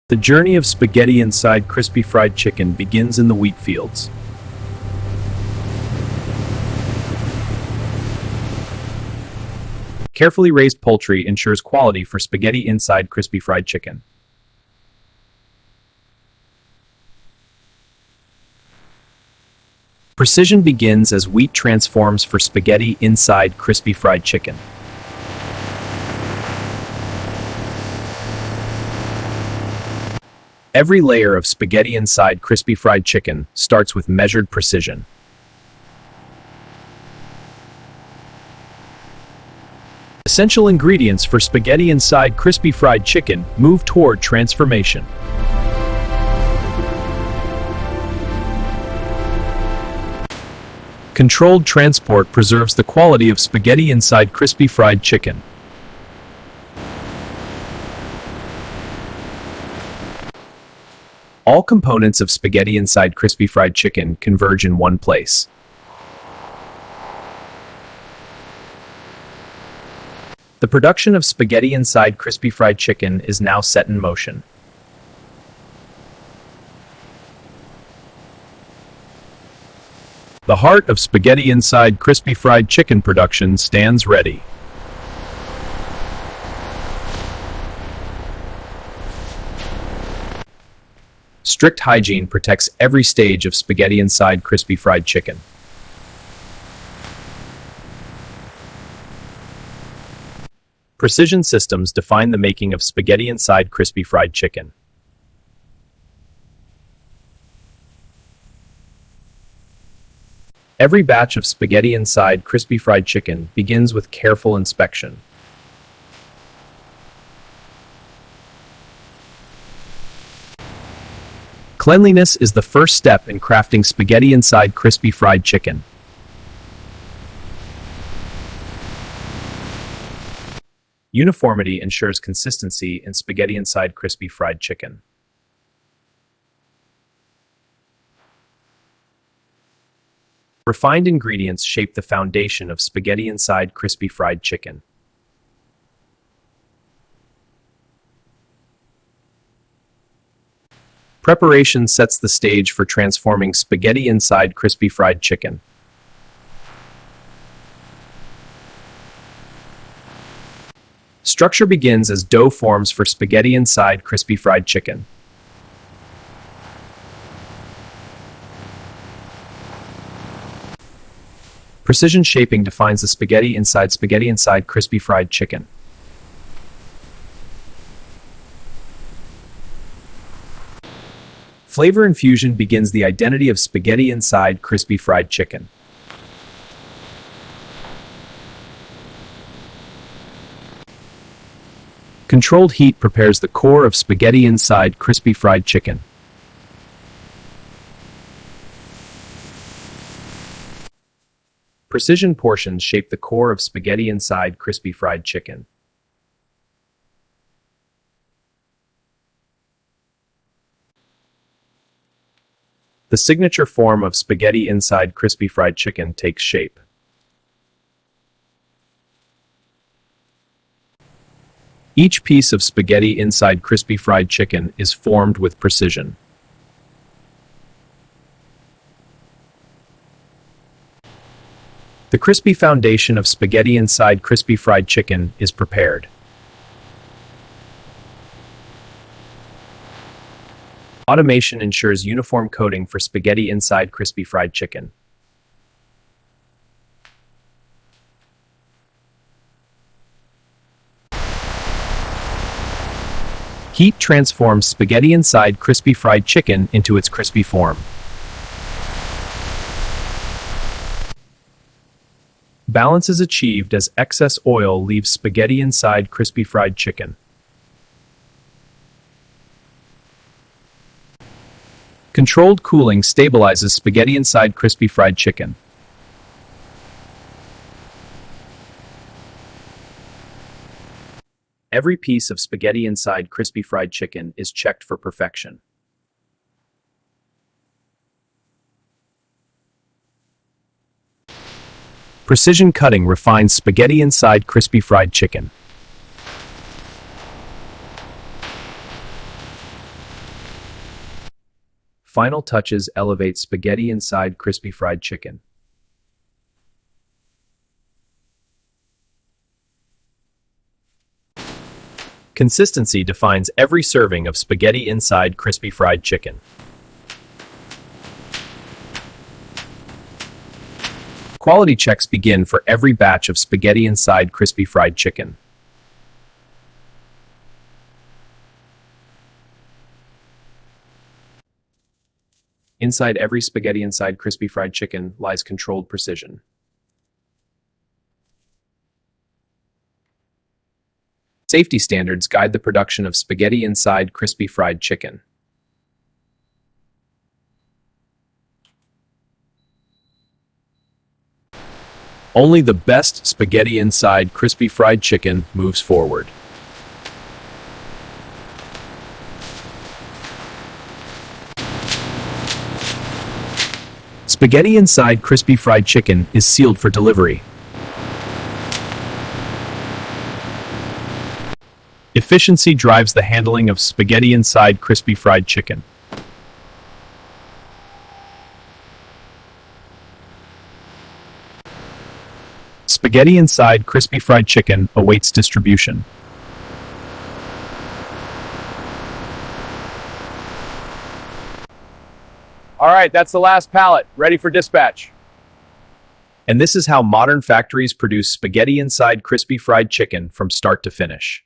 The journey of spaghetti inside crispy fried chicken begins in the wheat fields. Carefully raised poultry ensures quality for spaghetti inside crispy fried chicken. Precision begins as wheat transforms for spaghetti inside crispy fried chicken. Every layer of spaghetti inside crispy fried chicken starts with measured precision. Essential ingredients for spaghetti inside crispy fried chicken move toward transformation. Controlled transport preserves the quality of spaghetti inside crispy fried chicken. All components of spaghetti inside crispy fried chicken converge in one place. The production of spaghetti inside crispy fried chicken is now set in motion. The heart of spaghetti inside crispy fried chicken production stands ready. Strict hygiene protects every stage of spaghetti inside crispy fried chicken. Precision systems define the making of spaghetti inside crispy fried chicken. Every batch of spaghetti inside crispy fried chicken begins with careful inspection. Cleanliness is the first step in crafting spaghetti inside crispy fried chicken. Uniformity ensures consistency in spaghetti inside crispy fried chicken. Refined ingredients shape the foundation of spaghetti inside crispy fried chicken. Preparation sets the stage for transforming spaghetti inside crispy fried chicken. Structure begins as dough forms for spaghetti inside crispy fried chicken. Precision shaping defines the spaghetti inside crispy fried chicken. Flavor infusion begins the identity of spaghetti inside crispy fried chicken. Controlled heat prepares the core of spaghetti inside crispy fried chicken. Precision portions shape the core of spaghetti inside crispy fried chicken. The signature form of spaghetti inside crispy fried chicken takes shape. Each piece of spaghetti inside crispy fried chicken is formed with precision. The crispy foundation of spaghetti inside crispy fried chicken is prepared. Automation ensures uniform coating for spaghetti inside crispy fried chicken. Heat transforms spaghetti inside crispy fried chicken into its crispy form. Balance is achieved as excess oil leaves spaghetti inside crispy fried chicken. Controlled cooling stabilizes spaghetti inside crispy fried chicken. Every piece of spaghetti inside crispy fried chicken is checked for perfection. Precision cutting refines spaghetti inside crispy fried chicken. final touches elevate spaghetti inside crispy fried chicken. Consistency defines every serving of spaghetti inside crispy fried chicken. Quality checks begin for every batch of spaghetti inside crispy fried chicken. Inside every spaghetti inside crispy fried chicken lies controlled precision. Safety standards guide the production of spaghetti inside crispy fried chicken. Only the best spaghetti inside crispy fried chicken moves forward. Spaghetti inside crispy fried chicken is sealed for delivery. Efficiency drives the handling of spaghetti inside crispy fried chicken. Spaghetti inside crispy fried chicken awaits distribution. All right, that's the last pallet, ready for dispatch. And this is how modern factories produce spaghetti inside crispy fried chicken from start to finish.